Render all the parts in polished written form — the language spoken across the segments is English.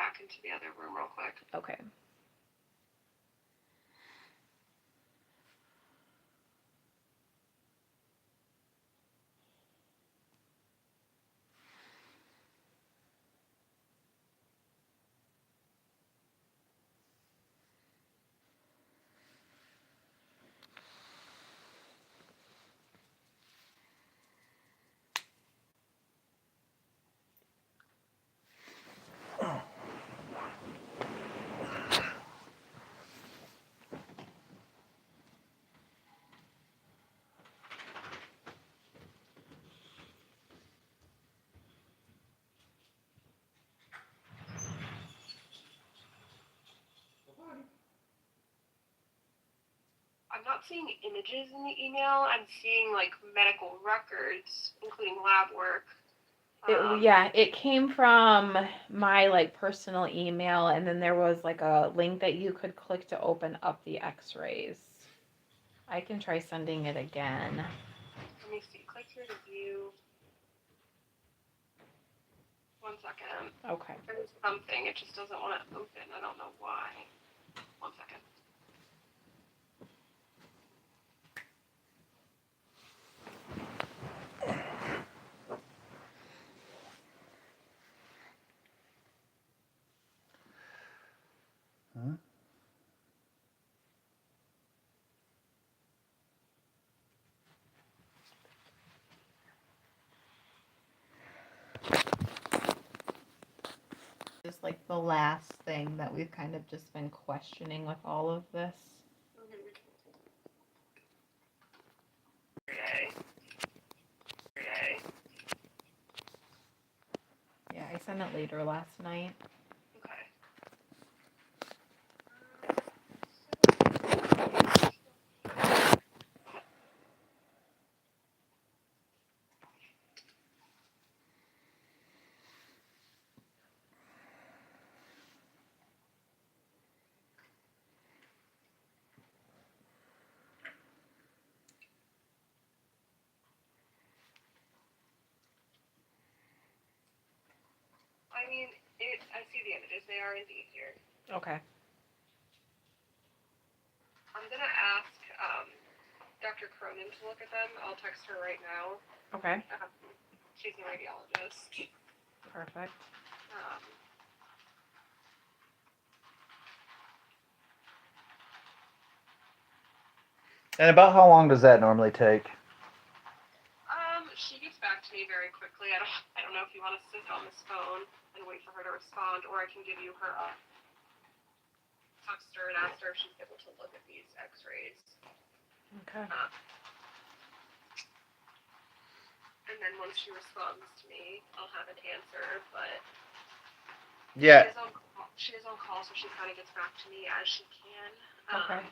back into the other room real quick. Okay. I'm not seeing images in the email. I'm seeing like medical records, including lab work. It came from my like personal email, and then there was like a link that you could click to open up the x-rays. I can try sending it again. Let me see. Click here to view. 1 second. Okay. There's something. It just doesn't want to open. I don't know why. 1 second. Huh? Just like the last thing that we've kind of just been questioning with all of this. Yeah, I sent it later last night. Okay. I mean, I see the images. They are indeed here. Okay. I'm going to ask Dr. Cronin to look at them. I'll text her right now. Okay. She's a radiologist. Perfect. And about how long does that normally take? She gets back to me very quickly. I don't know if you want to sit on this phone and wait for her to respond, or I can give you her text her and ask her if she's able to look at these x-rays. Okay. And then once she responds to me, I'll have an answer, but Yeah. she is on call, so she kind of gets back to me as she can. Okay.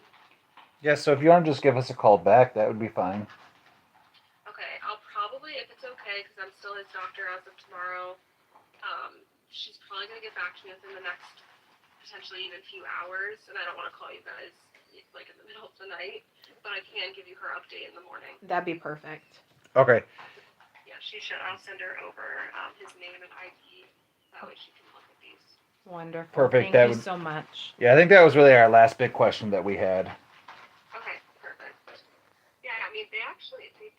Yeah, so if you want to just give us a call back, that would be fine. Okay, I'll probably, if it's okay, because I'm still his doctor as of tomorrow, she's probably going to get back to me within the next, potentially even few hours, and I don't want to call you guys, like, in the middle of the night, but I can give you her update in the morning. That'd be perfect. Okay. Yeah, she should. I'll send her over his name and ID, that way she can look at these. Wonderful. Perfect. Thank you so much. Yeah, I think that was really our last big question that we had. Okay, perfect. Yeah, I mean, they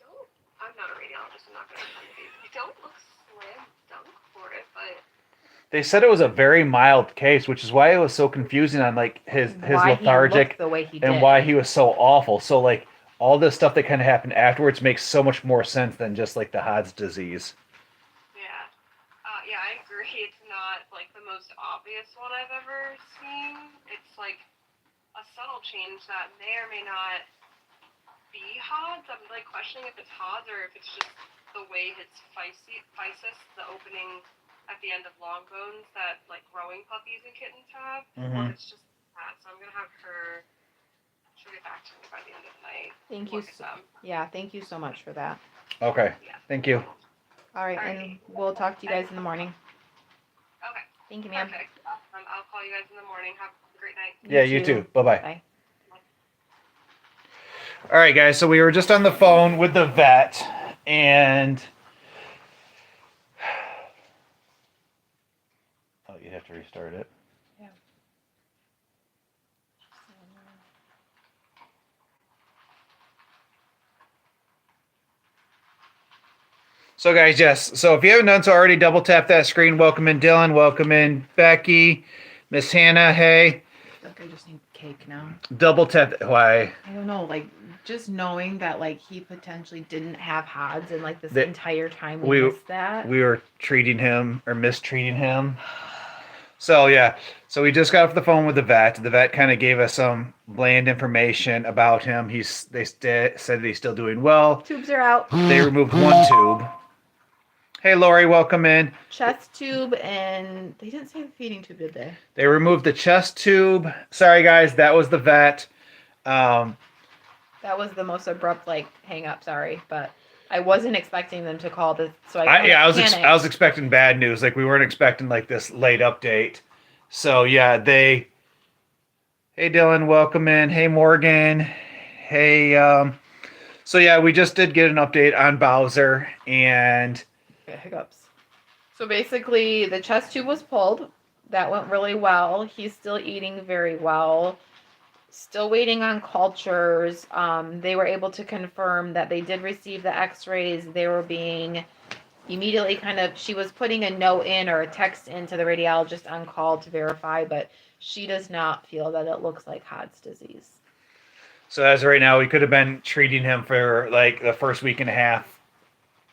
don't, I'm not a radiologist, I'm not going to tell you these. They don't look slam dunk for it, but... They said it was a very mild case, which is why it was so confusing on like his Why lethargic he looked the way he and did. why he was so awful. So like all this stuff that kind of happened afterwards makes so much more sense than just like the Hod's disease. Yeah, I agree. It's not like the most obvious one I've ever seen. It's like a subtle change that may or may not be Hod's. I'm like questioning if it's Hod's or if it's just the way his physis, the opening at the end of long bones that like growing puppies and kittens have, or if it's just that. So I'm gonna have her. She'll get back to me by the end of the night. Thank you. Yeah, thank you so much for that. Okay. Yeah. Thank you. All right, and we'll talk to you guys in the morning. Okay. Thank you, ma'am. Perfect. I'll call you guys in the morning. Have a great night. You too. Bye-bye. Bye. All right, guys. So we were just on the phone with the vet, and oh, you have to to restart it. So guys, yes. So if you haven't done so already, double tap that screen. Welcome in Dylan. Welcome in Becky. Miss Hannah, hey. I think I just need cake now. Double tap. Why? I don't know, like just knowing that like he potentially didn't have HODS and like this The- entire time we- we missed that. We were treating him or mistreating him. So yeah. So we just got off the phone with the vet. The vet kind of gave us some bland information about him. They said that he's still doing well. Tubes are out. They removed one tube. Hey Lori, welcome in. Chest tube, and they didn't say the feeding tube, did they? They removed the chest tube. Sorry guys, that was the vet. That was the most abrupt like hang up. Sorry, but I wasn't expecting them to call this. So I was expecting bad news. Like we weren't expecting like this late update. So yeah, Hey Dylan, welcome in. Hey Morgan. Hey. So yeah, we just did get an update on Bowser and. Hiccups. So basically, the chest tube was pulled. That went really well. He's still eating very well. Still waiting on cultures. They were able to confirm that they did receive the x-rays. They were being immediately she was putting a note in or a text into the radiologist on call to verify, but she does not feel that it looks like HODS disease. So as of right now, we could have been treating him for like the first week and a half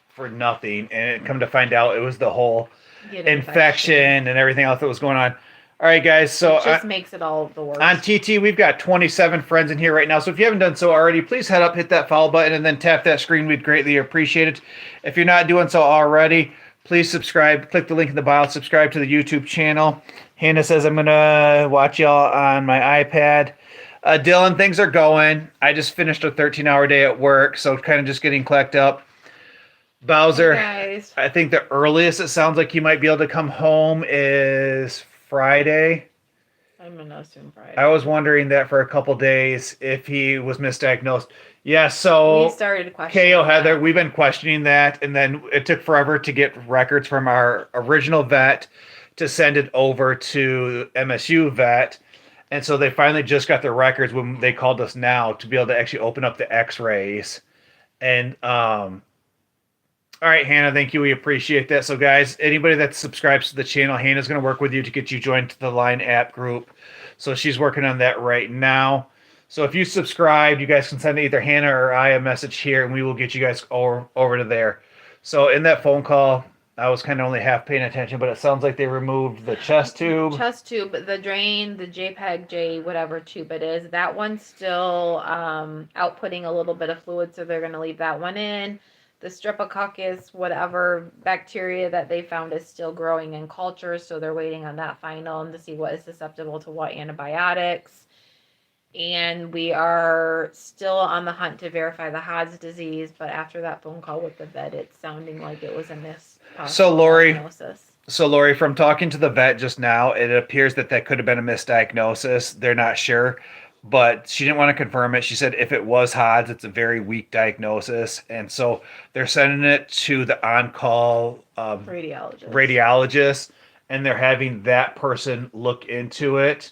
for nothing, and come to find out it was the whole infection and everything else that was going on. All right, guys. So it just makes it all the worse. On TT, we've got 27 friends in here right now. So if you haven't done so already, please head up, hit that follow button, and then tap that screen. We'd greatly appreciate it. If you're not doing so already, please subscribe. Click the link in the bio. Subscribe to the YouTube channel. Hannah says I'm gonna watch y'all on my iPad. Dylan, things are going. I just finished a 13-hour day at work, so kind of just getting clacked up. Bowser, Hey guys. I think the earliest it sounds like he might be able to come home is Friday. I'm gonna assume Friday. I was wondering that for a couple days if he was misdiagnosed. Yeah, so we started questioning KO Heather, that. we've been questioning that, and then it took forever to get records from our original vet to send it over to MSU vet. And so they finally just got the records when they called us now to be able to actually open up the x-rays. And all right, Hannah, thank you. We appreciate that. So, guys, anybody that subscribes to the channel, Hannah's going to work with you to get you joined to the Line app group. So she's working on that right now. So if you subscribe, you guys can send either Hannah or I a message here, and we will get you guys over to there. So in that phone call, I was kind of only half paying attention, but it sounds like they removed the chest tube. Chest tube, the drain, the JPEG, J, whatever tube it is, that one's still outputting a little bit of fluid, so they're going to leave that one in. The Streptococcus, whatever bacteria that they found is still growing in culture, so they're waiting on that final to see what is susceptible to what antibiotics. And we are still on the hunt to verify the HODS disease, but after that phone call with the vet, it's sounding like it was a misdiagnosis. So Lori, from talking to the vet just now, it appears that could have been a misdiagnosis. They're not sure. But she didn't want to confirm it. She said if it was HODS, it's a very weak diagnosis. And so they're sending it to the on-call radiologist, and they're having that person look into it.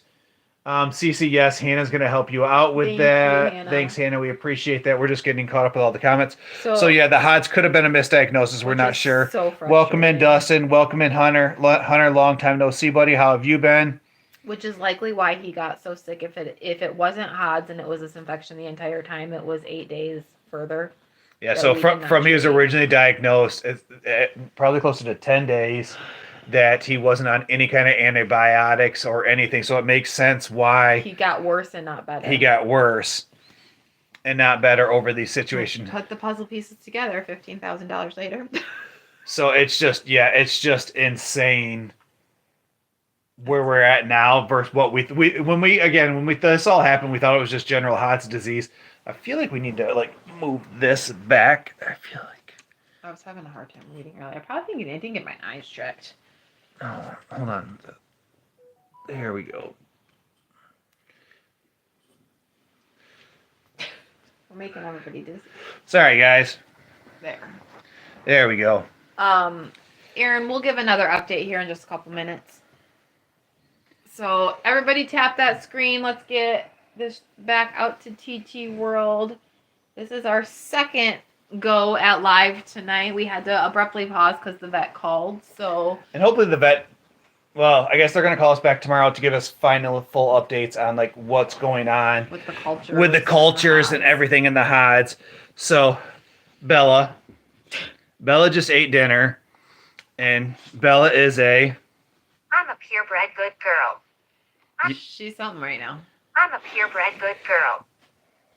Cece, yes, Hannah's going to help you out with that. Hannah. Thanks, Hannah. We appreciate that. We're just getting caught up with all the comments. So yeah, the HODS could have been a misdiagnosis. We're not sure. So welcome in, Dustin. Welcome in, Hunter. Hunter, long time no see, buddy. How have you been? Which is likely why he got so sick. If it wasn't HODS and it was this infection the entire time, it was 8 days further. Yeah, so from he was originally diagnosed, probably closer to 10 days, that he wasn't on any kind of antibiotics or anything. So it makes sense why he got worse and not better. He got worse and not better over these situations. Put the puzzle pieces together, $15,000 later. So it's just insane where we're at now versus what when this all happened, we thought it was just general HODS disease. I feel like we need to move this back. I was having a hard time reading earlier. I probably didn't get my eyes checked. Oh, hold on. There we go. We're making everybody dizzy. Sorry, guys. There we go. Aaron, we'll give another update here in just a couple minutes. So everybody tap that screen. Let's get this back out to TT World. This is our second go at live tonight. We had to abruptly pause because the vet called. So And hopefully the vet, well, I guess they're going to call us back tomorrow to give us final full updates on like what's going on with the culture, with the cultures and everything in the HODs. So Bella just ate dinner, and Bella is I'm a purebred good girl. She's something right now. I'm a purebred good girl.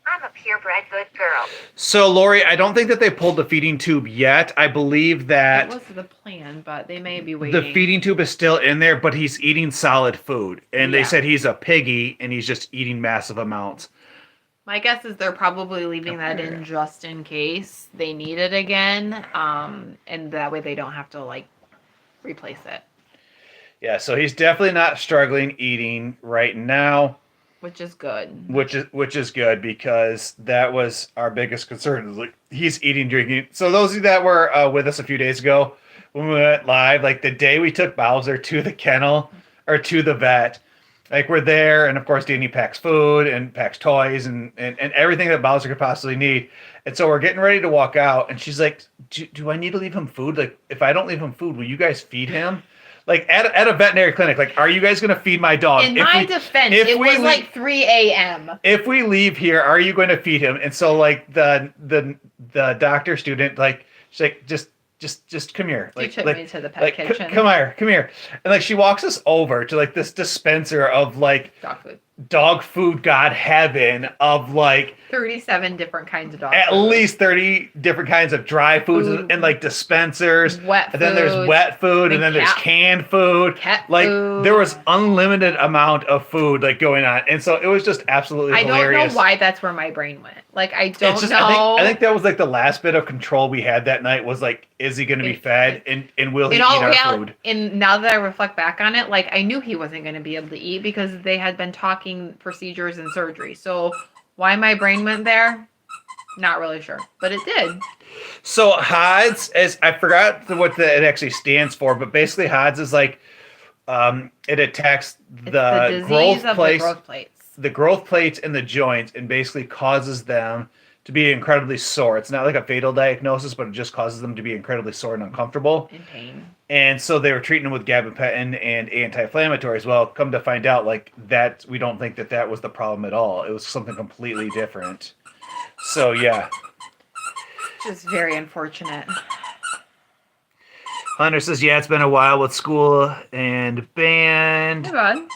I'm a purebred good girl. So Lori, I don't think that they pulled the feeding tube yet. I believe That that was the plan, but they may be waiting. the feeding tube is still in there, but he's eating solid food. And they Yeah. said he's a piggy and he's just eating massive amounts. My guess is they're probably leaving that in just in case they need it again, and that way they don't have to like replace it, Yeah, so he's definitely not struggling eating right now, which is good. which is good because that was our biggest concern. Is like he's eating, drinking. So those of you that were with us a few days ago when we went live, like the day we took Bowser to the kennel or to the vet, like we're there, and of course Danny packs food and packs toys and everything that Bowser could possibly need. And so we're getting ready to walk out, and she's like, do I need to leave him food? Like, if I don't leave him food, will you guys feed him? Like at a veterinary clinic, like, are you guys gonna feed my dog? In my defense, it was like 3 a.m. If we leave here, are you going to feed him? And so like the doctor student, like, she's like, just come here. You Like, took like, me to the pet like kitchen. come here. And like she walks us over to like this dispenser of like Dog food. dog food god heaven of like 37 different kinds of dog at food. least 30 different kinds of dry foods Food. and like dispensers. Wet And then there's food, wet food, and then there's cat- canned food. cat Like food. there was unlimited amount of food like going on, and so it was just absolutely I hilarious. don't know why that's where my brain went. Like I don't It's just, know. I think that was like the last bit of control we had that night was like, is he going to be fed and will he in eat all our reality, food? and now that I reflect back on it, like I knew he wasn't going to be able to eat because they had been talking procedures and surgery. So why my brain went there, not really sure, but it did. So HODS is, I forgot what it actually stands for, but basically HODS is like it attacks It's the disease growth of plates, the growth plates. the growth plates in the joints, and basically causes them to be incredibly sore. It's not like a fatal diagnosis, but it just causes them to be incredibly sore and uncomfortable. In pain. And so they were treating him with gabapentin and anti-inflammatories. Well, come to find out, like that, we don't think that was the problem at all. It was something completely different. So yeah, Which is very unfortunate. Hunter says, yeah, it's been a while with school and band. Hey, bud.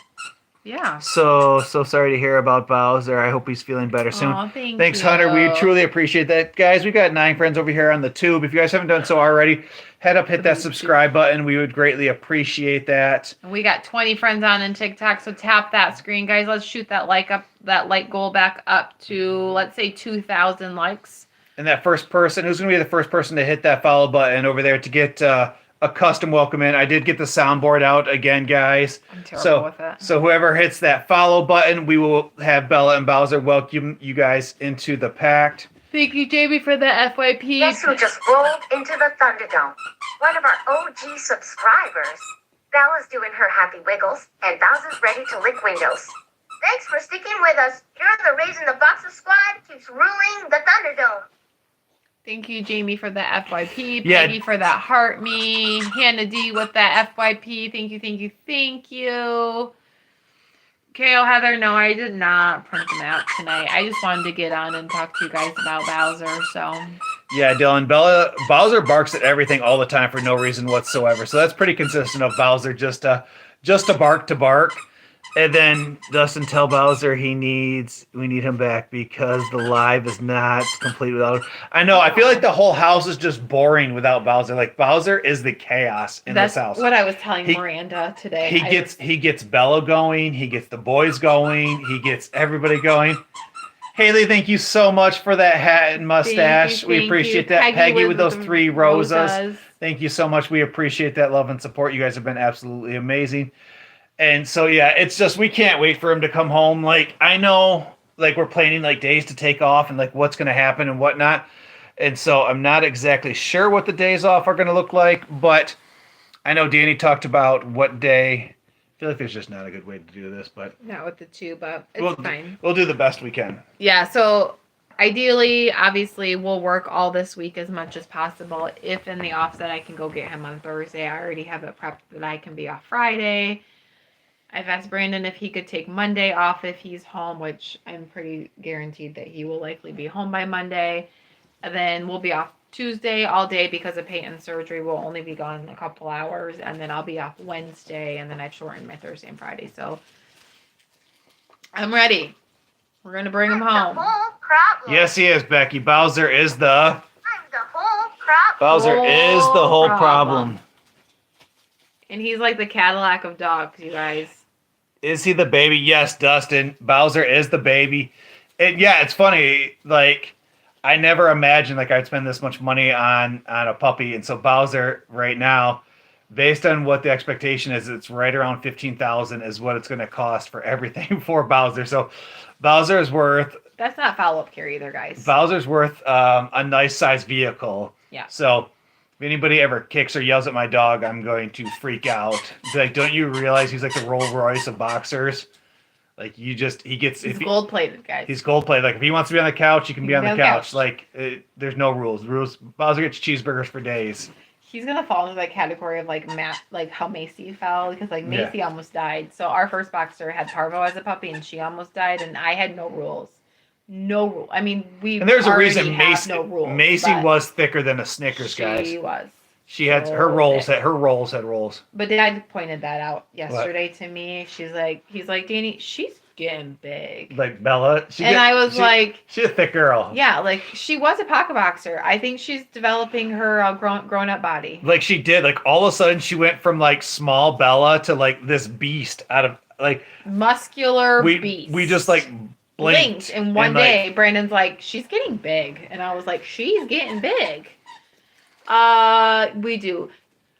Yeah. So sorry to hear about Bowser. I hope he's feeling better soon. Aw, Thanks, Hunter. We truly appreciate that. Guys, we got 9 friends over here on the tube. If you guys haven't done so already, head up, hit that subscribe button. We would greatly appreciate that. We got 20 friends on TikTok, so tap that screen, guys. Let's shoot that like goal back up to, let's say, 2,000 likes. And that first person, who's going to be the first person to hit that follow button over there to get a custom welcome in. I did get the soundboard out again, guys. I'm terrible with it. So whoever hits that follow button, we will have Bella and Bowser welcome you guys into the pact. Thank you, Jamie, for the FYP. Guess who just rolled into the Thunderdome? One of our OG subscribers. Bella's doing her happy wiggles, and Bowser's ready to lick windows. Thanks for sticking with us. You're the Raising the Boxes squad keeps ruling the Thunderdome. Thank you, Jamie, for the FYP. Yeah. Peggy for that heart me. Hannah D with that FYP. Thank you. Kale, Heather, no, I did not print them out tonight. I just wanted to get on and talk to you guys about Bowser, so. Yeah, Dylan. Bowser barks at everything all the time for no reason whatsoever. So that's pretty consistent of Bowser just to bark to bark. And then Dustin tell Bowser we need him back because the live is not complete without him. I know, I feel like the whole house is just boring without Bowser. Like Bowser is the chaos in That's this house. what I was telling Miranda today. He gets Bella going, he gets the boys going, he gets everybody going. Haley, thank you so much for that hat and mustache. We appreciate that. Peggy with those 3 roses. Thank you so much. We appreciate that love and support. You guys have been absolutely amazing. And so, yeah, it's just, we can't wait for him to come home. Like, I know, like, we're planning, like, days to take off and, like, what's going to happen and whatnot. And so I'm not exactly sure what the days off are going to look like. But I know Danny talked about what day feel like there's just not a good way to do this, but Not with the two, but it's we'll, fine. we'll do the best we can. Yeah, so ideally, obviously, we'll work all this week as much as possible. If in the offset, I can go get him on Thursday. I already have it prepped that I can be off Friday. I've asked Brandon if he could take Monday off if he's home, which I'm pretty guaranteed that he will likely be home by Monday. And then we'll be off Tuesday all day because of Peyton's surgery. We'll only be gone a couple hours. And then I'll be off Wednesday. And then I've shortened my Thursday and Friday. So I'm ready. We're going to bring him The home. whole problem. Yes, he is, Becky. Bowser is the I'm the whole problem. Bowser is the whole Problem. problem. And he's like the Cadillac of dogs, you guys. Is he the baby? Yes, Dustin. Bowser is the baby. And yeah, it's funny. Like, I never imagined like I'd spend this much money on a puppy. And so Bowser right now, based on what the expectation is, it's right around $15,000 is what it's going to cost for everything for Bowser. So Bowser's worth That's not follow-up care either, guys. Bowser's worth a nice size vehicle. Yeah. So if anybody ever kicks or yells at my dog, I'm going to freak out. Be like, don't you realize he's like the Rolls Royce of boxers? Like he gets He's gold-plated, guys. he's gold plated. Like if he wants to be on the couch, he can be on the couch. couch. Like there's no rules. Bowser gets cheeseburgers for days. He's gonna fall into that category of like like how Macy fell, because like Yeah. Macy almost died. So our first boxer had Parvo as a puppy, and she almost died, and I had no rules. No rule. I mean, we And there's a already reason have no rules. Macy but was thicker than a Snickers, guys. She was. She had so her rolls. thick. Her rolls had rolls. But Dad pointed that out yesterday to me. He's like, Danny, she's getting big. Like Bella. And I was like, she's a thick girl. yeah, like she was a pocket boxer. I think she's developing her grown up body. Like she did. Like all of a sudden she went from like small Bella to like this beast out of like Muscular we beast. we just like blinked and one like, day Brandon's like, she's getting big, and I was like, she's getting big. We do.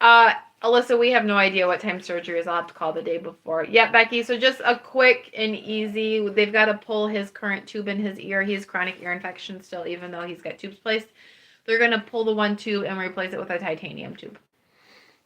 Alyssa, we have no idea what time surgery is. I'll have to call the day before. Yeah, Becky, so just a quick and easy. They've got to pull his current tube in his ear. He has chronic ear infection still, even though he's got tubes placed. They're going to pull the one tube and replace it with a titanium tube.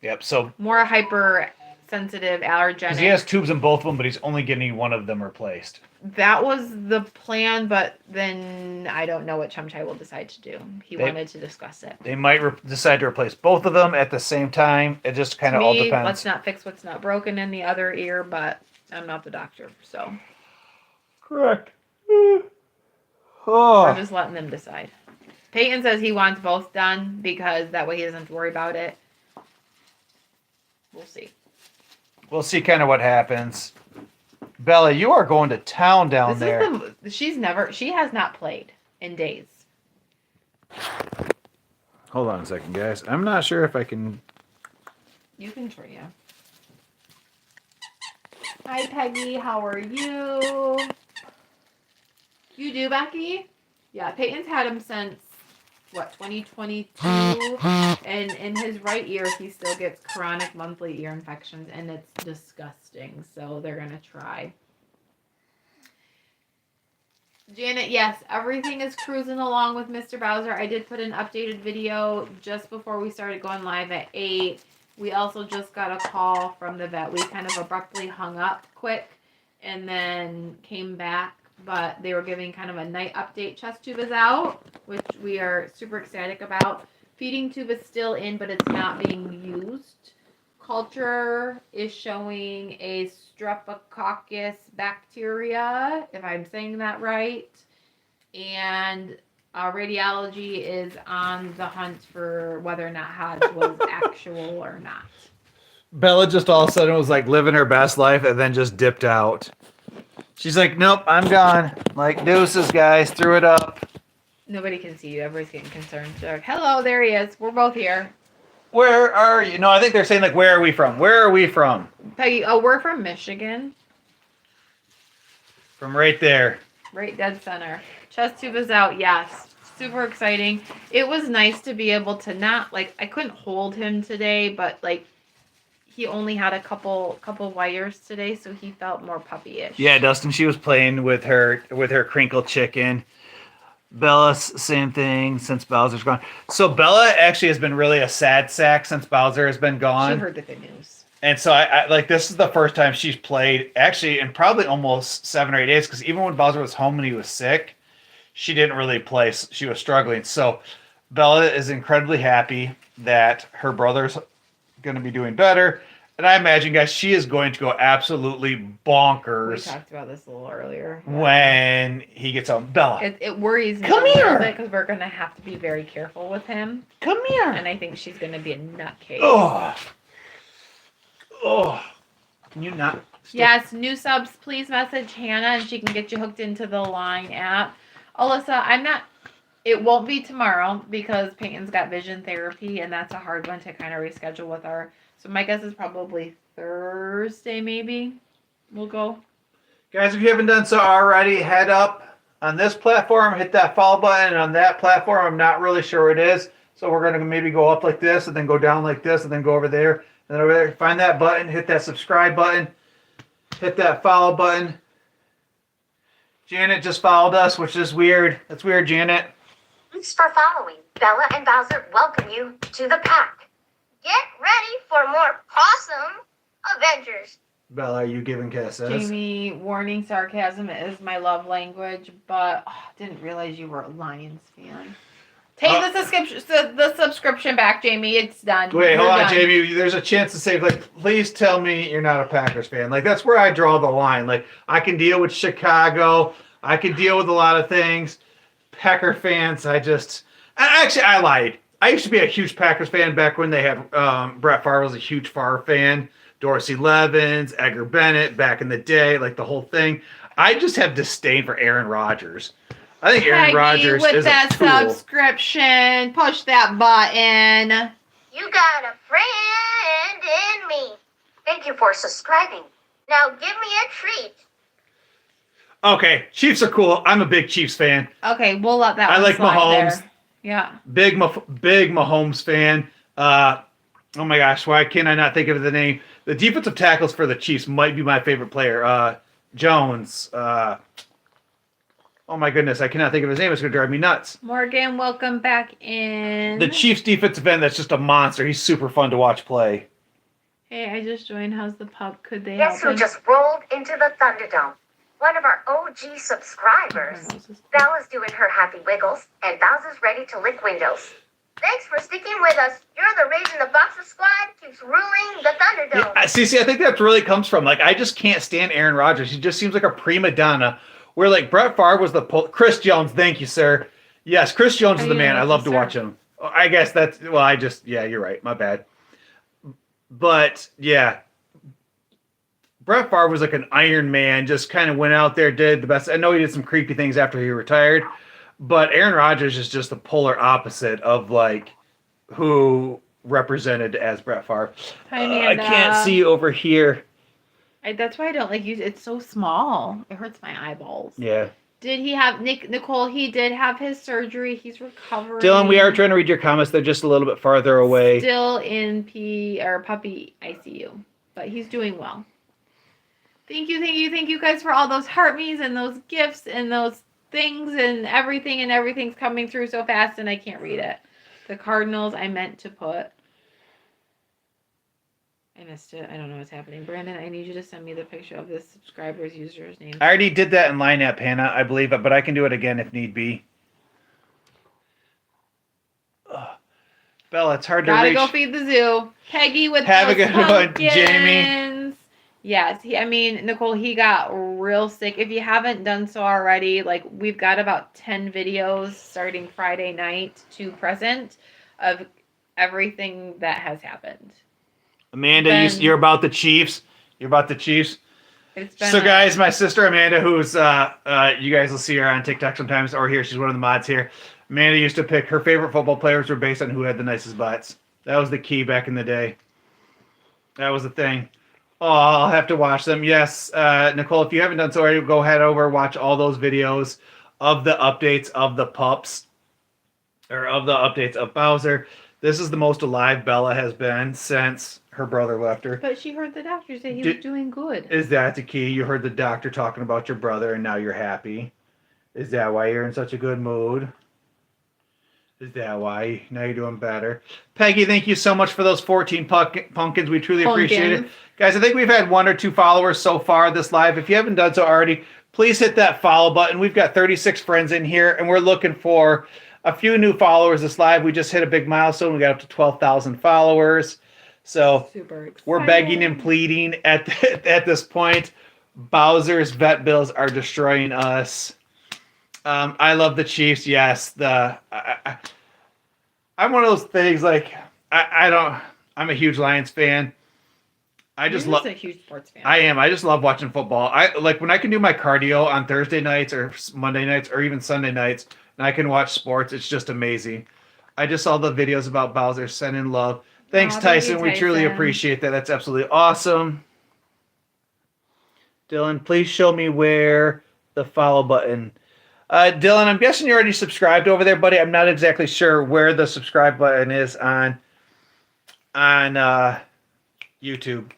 Yep. So More hypersensitive, allergenic. 'cause he has tubes in both of them, but he's only getting one of them replaced. That was the plan, but then I don't know what Chumchai will decide to do. He wanted to discuss it. They might decide to replace both of them at the same time. It just kind of all Me, depends. let's not fix what's not broken in the other ear, but I'm not the doctor, so Correct. we're Oh. just letting them decide. Peyton says he wants both done because that way he doesn't have to worry about it. We'll see. We'll see kind of what happens. Bella, you are going to town down there. She has not played in days. Hold on a second, guys. I'm not sure if I can. You can try, yeah. Hi, Peggy. How are you? You do, Becky? Yeah, Peyton's had him since, 2022? And in his right ear, he still gets chronic monthly ear infections, and it's disgusting. So they're going to try. Janet, yes, everything is cruising along with Mr. Bowser. I did put an updated video just before we started going live at 8. We also just got a call from the vet. We kind of abruptly hung up quick and then came back, but they were giving kind of a night update. Chest tube is out, which we are super ecstatic about. Feeding tube is still in, but it's not being used. Culture is showing a streptococcus bacteria, if I'm saying that right. And radiology is on the hunt for whether or not Hodge was actual or not. Bella just all of a sudden was like living her best life and then just dipped out. She's like, nope, I'm gone. Like, deuces, guys, threw it up. Nobody can see you. Everybody's getting concerned. They're like, hello, there he is. We're both here. Where are you? No, I think they're saying, like, where are we from? Where are we from? Peggy, we're from Michigan. From right there. Right dead center. Chest tube is out, yes. Super exciting. It was nice to be able to not, like, I couldn't hold him today, but, like, he only had a couple wires today, so he felt more puppy-ish. Yeah, Dustin, she was playing with her crinkle chicken. Bella, same thing since Bowser's gone. So Bella actually has been really a sad sack since Bowser has been She gone. heard the good news. And so I like this is the first time she's played actually in probably almost 7 or 8 days, because even when Bowser was home and he was sick, she didn't really play. She was struggling. So Bella is incredibly happy that her brother's going to be doing better. And I imagine, guys, she is going to go absolutely We bonkers talked about this a little earlier. when he gets home. Bella, It worries me Come a little here. bit because we're gonna have to be very careful with him, come here. and I think she's gonna be a nutcase. Oh. Oh. Can you not? Yes, new subs, please message Hannah and she can get you hooked into the Line app. Alyssa, it won't be tomorrow because Peyton's got vision therapy and that's a hard one to kind of reschedule with her. So my guess is probably Thursday maybe we'll go. Guys, if you haven't done so already, head up on this platform, hit that follow button, and on that platform, I'm not really sure what it is. So we're going to maybe go up like this, and then go down like this, and then go over there, and then over there. Find that button, hit that subscribe button, hit that follow button. Janet just followed us, which is weird. That's weird, Janet. Thanks for following. Bella and Bowser welcome you to the pack. Get ready for more awesome Avengers. Bella, are you giving kisses? Jamie, warning, sarcasm is my love language, but didn't realize you were a Lions fan. Take the subscription back, Jamie. It's done. Wait, hold You're on, done. Jamie. There's a chance to say, like, please tell me you're not a Packers fan. Like, that's where I draw the line. Like, I can deal with Chicago. I can deal with a lot of things. Packer fans, I lied. I used to be a huge Packers fan back when they had Brett Favre was a huge Favre fan. Dorsey Levens, Edgar Bennett back in the day, like the whole thing. I just have disdain for Aaron Rodgers. I think Aaron Peggy, Rodgers with is that a tool. subscription, push that button. You got a friend in me. Thank you for subscribing. Now give me a treat. Okay, Chiefs are cool. I'm a big Chiefs fan. Okay, we'll let that I one like slide Mahomes. there. Yeah. Big Mahomes fan. Oh my gosh, why can't I not think of the name? The defensive tackles for the Chiefs might be my favorite player. Jones. Oh my goodness, I cannot think of his name. It's going to drive me nuts. Morgan, welcome back in. The Chiefs defensive end that's just a monster. He's super fun to watch play. Hey, I just joined. How's the pup? Could they Guess who help him? just rolled into the Thunderdome? One of our OG subscribers. Bella's doing her happy wiggles, and Bowser's ready to lick windows. Thanks for sticking with us. You're the Raising the Boxes squad keeps ruling the Thunderdome. Yeah, see, I think that really comes from, like, I just can't stand Aaron Rodgers. He just seems like a prima donna. Where, like, Brett Favre was Chris Jones, thank you, sir. Yes, Chris Jones is the man. I love to watch him. I guess that's, you're right. My bad. But, yeah. Brett Favre was like an Iron Man, just kind of went out there, did the best. I know he did some creepy things after he retired, but Aaron Rodgers is just the polar opposite of, like, who represented as Brett Favre. Hi, I Amanda. can't see over here. That's why I don't like you. It's so small. It hurts my eyeballs. Yeah. Did he have Nicole? He did have his surgery. He's recovering. Dylan, we are trying to read your comments. They're just a little bit farther away. Still in puppy ICU, but he's doing well. Thank you guys for all those heart me's and those gifts and those things and everything's coming through so fast and I can't read it. The Cardinals I meant to put. I missed it. I don't know what's happening. Brandon, I need you to send me the picture of this subscriber's user's name. I already did that in Line App, Hannah, I believe, but I can do it again if need be. Ugh. Bella, it's hard to Gotta reach. go feed the zoo. Peggy with Have a those good one, pumpkins. Jamie. Yes, Nicole, he got real sick. If you haven't done so already, like we've got about 10 videos starting Friday night to present of everything that has happened. Amanda, you're about the Chiefs. You're about the Chiefs. It's been So, guys, my sister Amanda, who's you guys will see her on TikTok sometimes, or here, she's one of the mods here. Amanda used to pick her favorite football players were based on who had the nicest butts. That was the key back in the day. That was the thing. Oh, I'll have to watch them. Yes, Nicole, if you haven't done so already, go head over, watch all those videos of the updates of the pups, or of the updates of Bowser. This is the most alive Bella has been since her brother left her. But she heard the doctor say he was doing good. Is that the key? You heard the doctor talking about your brother and now you're happy? Is that why you're in such a good mood? Is that why? Now you're doing better. Peggy, thank you so much for those 14 pumpkins. We truly appreciate it. Pumpkins. Guys, I think we've had 1 or 2 followers so far this live. If you haven't done so already, please hit that follow button. We've got 36 friends in here, and we're looking for a few new followers this live. We just hit a big milestone. We got up to 12,000 followers. So Super excited. we're begging and pleading at this point. Bowser's vet bills are destroying us. I love the Chiefs. Yes, I'm one of those things like I'm a huge Lions fan. I just love. a huge sports fan. I am. I just love watching football. I like when I can do my cardio on Thursday nights or Monday nights or even Sunday nights, and I can watch sports. It's just amazing. I just saw the videos about Bowser sending love. Thanks, Aw, thank you, Tyson. We truly Tyson. appreciate that. That's absolutely awesome. Dylan, please show me where the follow button. Dylan, I'm guessing you're already subscribed over there, buddy. I'm not exactly sure where the subscribe button is on YouTube.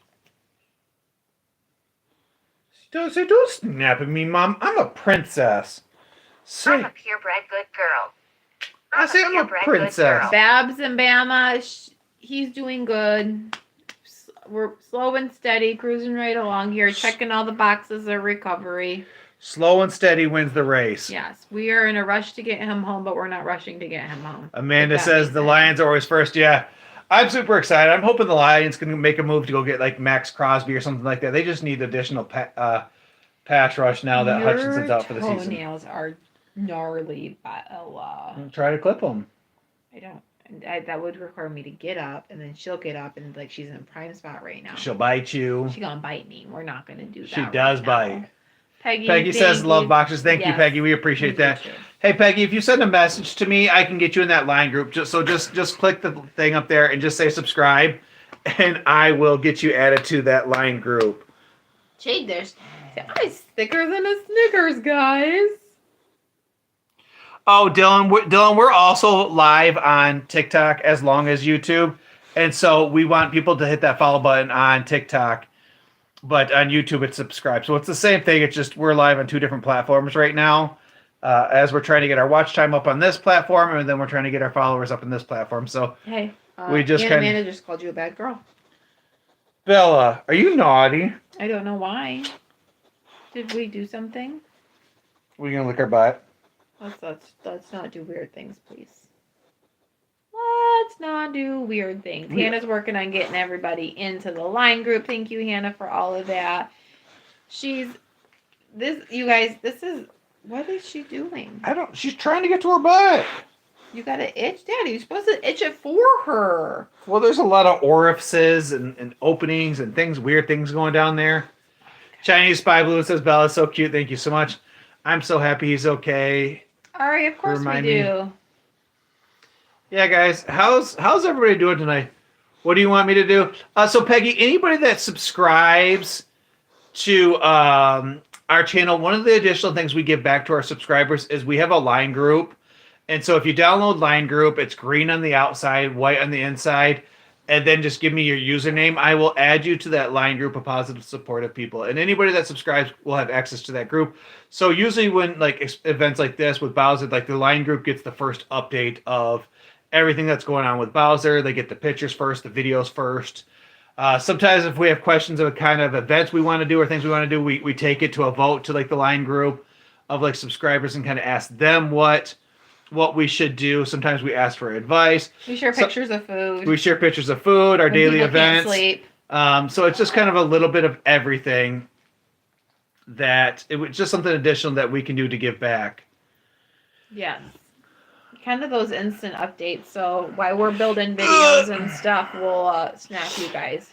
Don't snap at me, Mom. I'm a princess. I'm Say, a purebred good girl. I say I'm a purebred good princess. girl. Babs and Bama, he's doing good. We're slow and steady, cruising right along here, checking all the boxes of recovery. Slow and steady wins the race. Yes, we are in a rush to get him home, but we're not rushing to get him home. Amanda If that says makes the sense. Lions are always first. Yeah, I'm super excited. I'm hoping the Lions can make a move to go get like Max Crosby or something like that. They just need additional pass rush now that Your Hutchinson's out for the season. toenails are gnarly, Bella. Try to clip them. I don't. That would require me to get up, and then she'll get up, and like she's in a prime spot right now. She'll bite you. She gonna bite me. We're not gonna do that. She right does now. bite. Peggy Peggy says thank love you. boxes. Thank you, Yes. Peggy. We appreciate Thank that. you, too. Hey, Peggy, if you send a message to me, I can get you in that line group. Just click the thing up there and just say subscribe, and I will get you added to that line group. Jade, there's eyes thicker than a Snickers, guys. Oh, Dylan, we're also live on TikTok as long as YouTube, and so we want people to hit that follow button on TikTok, but on YouTube it's subscribe. So it's the same thing. It's just we're live on 2 different platforms right now, as we're trying to get our watch time up on this platform, and then we're trying to get our followers up on this platform. So Hey, We just Aunt kinda- Amanda just called you a bad girl. Bella, are you naughty? I don't know why. Did we do something? We're gonna lick our butt. Let's not do weird things, please. Let's not do weird things. We- Hannah's working on getting everybody into the line group. Thank you, Hannah, for all of that. You guys, this is, what is she doing? She's trying to get to her butt. You got to itch, Daddy. You're supposed to itch it for her. Well, there's a lot of orifices and openings and weird things going down there. Chinese Spy Blue says, Bella's so cute. Thank you so much. I'm so happy he's okay. All right, of course we Remind me. do. Yeah, guys, how's everybody doing tonight? What do you want me to do? So, Peggy, anybody that subscribes to our channel, one of the additional things we give back to our subscribers is we have a line group. And so if you download Line Group, it's green on the outside, white on the inside, and then just give me your username. I will add you to that Line Group of positive, supportive people. And anybody that subscribes will have access to that group. So usually when like events like this with Bowser, like the Line Group gets the first update of everything that's going on with Bowser. They get the pictures first, the videos first. Sometimes if we have questions of kind of events we want to do or things we want to do, we take it to a vote to like the Line Group of like subscribers and kind of ask them what we should do. Sometimes we ask for advice. We share pictures of food. We share pictures of food, our when daily people can't events. sleep. So it's just kind of a little bit of everything that it was just something additional that we can do to give back. Yes. Kind of those instant updates. So while we're building videos and stuff, we'll snap you guys.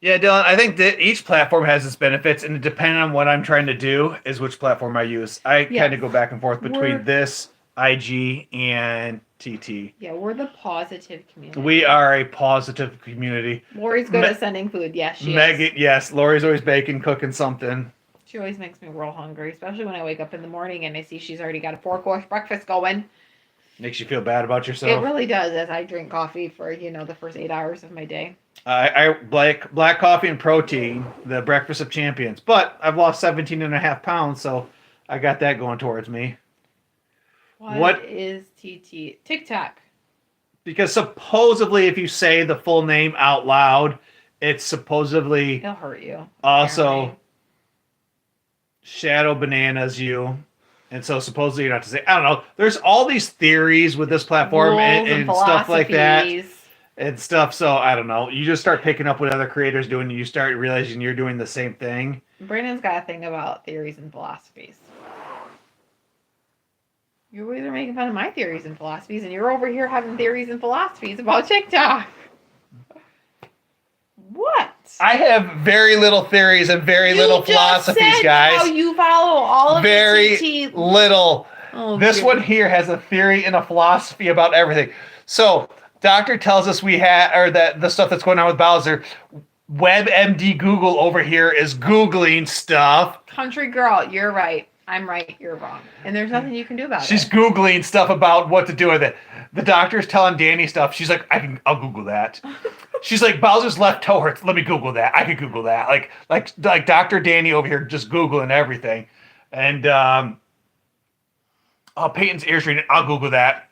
Yeah, Dylan, I think that each platform has its benefits, and depending on what I'm trying to do is which platform I use. I Yes. kind of go back and forth between We're- this, IG, and TT. Yeah, we're the positive community. We are a positive community. Lori's good Me- at sending food. Yes, she is. Megan, yes, Lori's always baking, cooking something. She always makes me real hungry, especially when I wake up in the morning and I see she's already got a 4-course breakfast going. Makes you feel bad about It yourself. really does, as I drink coffee for, the first 8 hours of my day. I black coffee and protein, the breakfast of champions. But I've lost 17 and a half pounds, so I got that going towards me. What- is TT? TikTok. Because supposedly, if you say the full name out loud, it's supposedly It'll hurt you. also apparently. shadow bananas you. And so supposedly you don't have to say, I don't know. There's all these theories with this platform Rules and stuff like that. philosophies. And stuff. So I don't know. You just start picking up what other creators do and you start realizing you're doing the same thing. Brandon's got a thing about theories and philosophies. You always are making fun of my theories and philosophies, and you're over here having theories and philosophies about TikTok. What? I have very little theories and very You little just philosophies, said guys. How you follow all of Very the TT. little. Oh, This dear. one here has a theory and a philosophy about everything. So, doctor tells us we had, or that the stuff that's going on with Bowser, WebMD Google over here is Googling stuff. Country girl, you're right. I'm right. You're wrong. And there's nothing you can do about She's it. Googling stuff about what to do with it. The doctor's telling Danny stuff. She's like, I'll Google that. She's like, Bowser's left toe hurts. Let me Google that. I could Google that. Like Dr. Danny over here just Googling everything. And Peyton's ears reading. I'll Google that.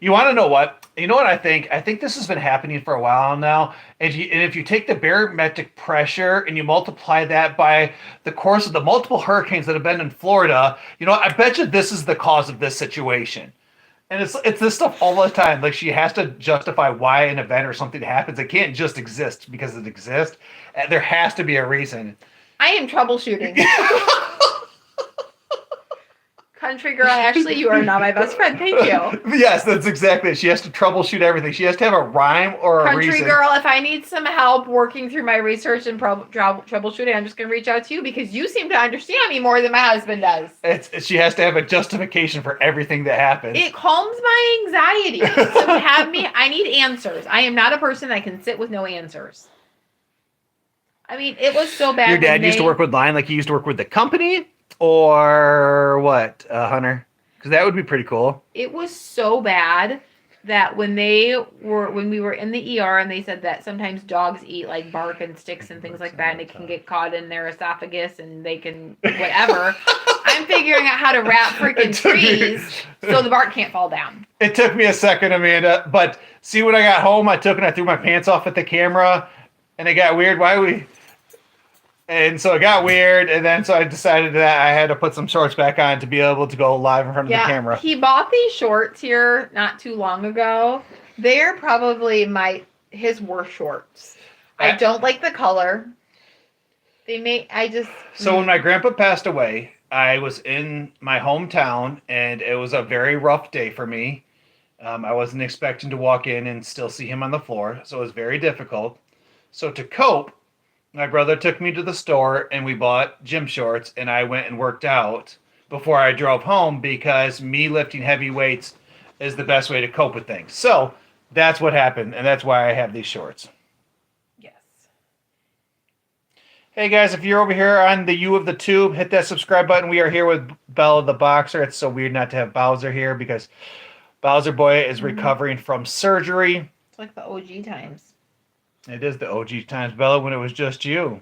You want to know what? You know what I think? I think this has been happening for a while now. And if you take the barometric pressure and you multiply that by the course of the multiple hurricanes that have been in Florida, I bet you this is the cause of this situation. And it's this stuff all the time. Like, she has to justify why an event or something happens. It can't just exist because it exists. There has to be a reason. I am troubleshooting. Country girl, actually, you are not my best friend. Thank you. Yes, that's exactly it. She has to troubleshoot everything. She has to have a rhyme or a Country reason. girl, if I need some help working through my research and troubleshooting, I'm just going to reach out to you because you seem to understand me more than my husband does. She has to have a justification for everything that happens. It calms my anxiety. So have me, I need answers. I am not a person that can sit with no answers. I mean, it was so bad. Your dad used to work with Line, like he used to work with the company, or what, Hunter? Because that would be pretty cool. It was so bad that when we were in the ER and they said that sometimes dogs eat like bark and sticks and things like that, and it can get caught in their esophagus and they can whatever. I'm figuring out how to wrap freaking trees so the bark can't fall down. It took me a second, Amanda, but see, when I got home, I took and I threw my pants off at the camera, and it got weird. And so it got weird, and then so I decided that I had to put some shorts back on to be able to go live in front of the camera. He bought these shorts here not too long ago. They're probably his worst shorts. I don't like the color. So when my grandpa passed away, I was in my hometown, and it was a very rough day for me. I wasn't expecting to walk in and still see him on the floor, so it was very difficult. So to cope, my brother took me to the store and we bought gym shorts, and I went and worked out before I drove home because me lifting heavy weights is the best way to cope with things. So that's what happened, and that's why I have these shorts. Yes. Hey guys, if you're over here on the U of the Tube, hit that subscribe button. We are here with Bella the Boxer. It's so weird not to have Bowser here because Bowser Boy is recovering from surgery. It's like the OG times. It is the OG times, Bella, when it was just you.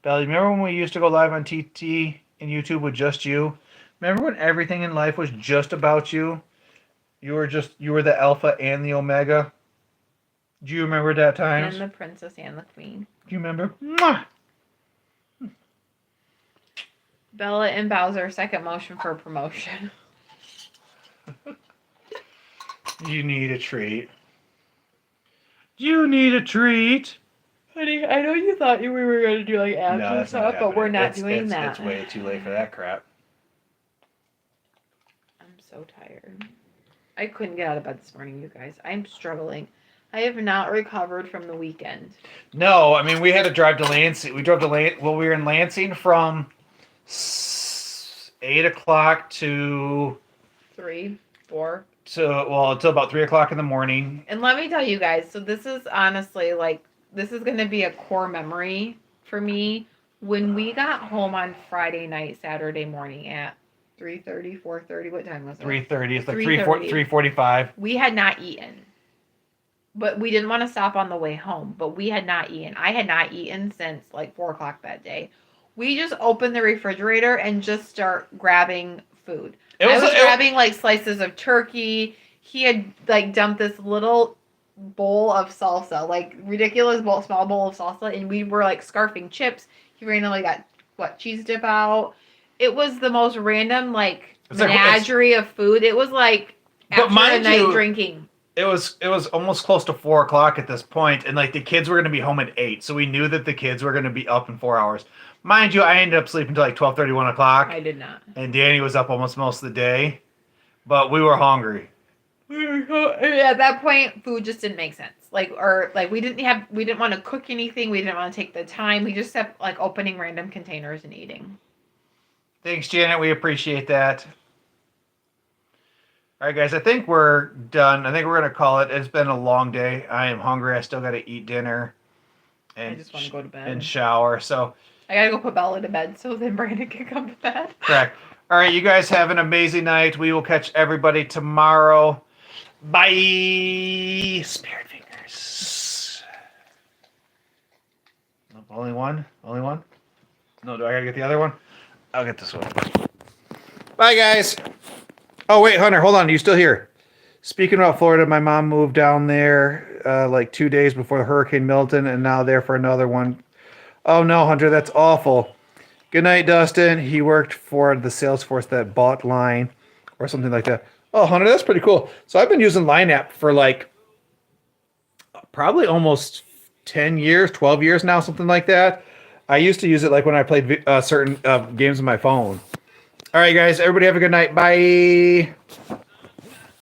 Bella, you remember when we used to go live on TT and YouTube with just you? Remember when everything in life was just about you? You were the alpha and the omega? Do you remember that times? And the princess and the queen. Do you remember? Mwah! Bella and Bowser, second motion for promotion. You need a treat. You need a treat. Honey, I know you thought we were going to do like after that's stuff, not but we're happening. not doing that. It's way too late for that crap. I'm so tired. I couldn't get out of bed this morning, you guys. I'm struggling. I have not recovered from the weekend. No, I mean, we had to drive to Lansing. We drove to Lansing. Well, we were in Lansing from 8 o'clock to 3, 4. until about 3 o'clock in the morning. And let me tell you guys, so this is honestly this is going to be a core memory for me. When we got home on Friday night, Saturday morning at 3:30, 4:30, what time was it? 3:30. It's like 3:30. 3:45. We had not eaten. But we didn't want to stop on the way home. But we had not eaten. I had not eaten since like 4 o'clock that day. We just opened the refrigerator and just start grabbing food. It I was, was it- grabbing like slices of turkey. He had like dumped this little bowl of salsa, like ridiculous bowl, small bowl of salsa, and we were like scarfing chips. He randomly got cheese dip out. It was the most random like It's like- menagerie of food. It was like But after a mind night you- drinking. it was almost close to 4 o'clock at this point, and like the kids were going to be home at 8, so we knew that the kids were going to be up in 4 hours. Mind you, I ended up sleeping till like 12:30, 1 o'clock, I did not. and Danny was up almost most of the day, but we were hungry. At that point, food just didn't make sense. Like we didn't want to cook anything. We didn't want to take the time. We just kept like opening random containers and eating. Thanks, Janet. We appreciate that. All right, guys, I think we're done. I think we're going to call it. It's been a long day. I am hungry. I still got to eat dinner and, I just want to go to bed. and shower. So, I gotta go put Bella to bed so then Brandon can come to bed. correct. All right, you guys have an amazing night. We will catch everybody tomorrow. Bye. Spirit fingers. Nope, only one? Only one? No, do I got to get the other one? I'll get this one. Bye, guys. Oh, wait, Hunter, hold on. Are you still here? Speaking about Florida, my mom moved down there like 2 days before Hurricane Milton and now there for another one. Oh, no, Hunter, that's awful. Good night, Dustin. He worked for the Salesforce that bought Line or something like that. Oh, Hunter, that's pretty cool. So I've been using Line app for like probably almost 10 years, 12 years now, something like that. I used to use it like when I played certain games on my phone. All right, guys, everybody have a good night. Bye.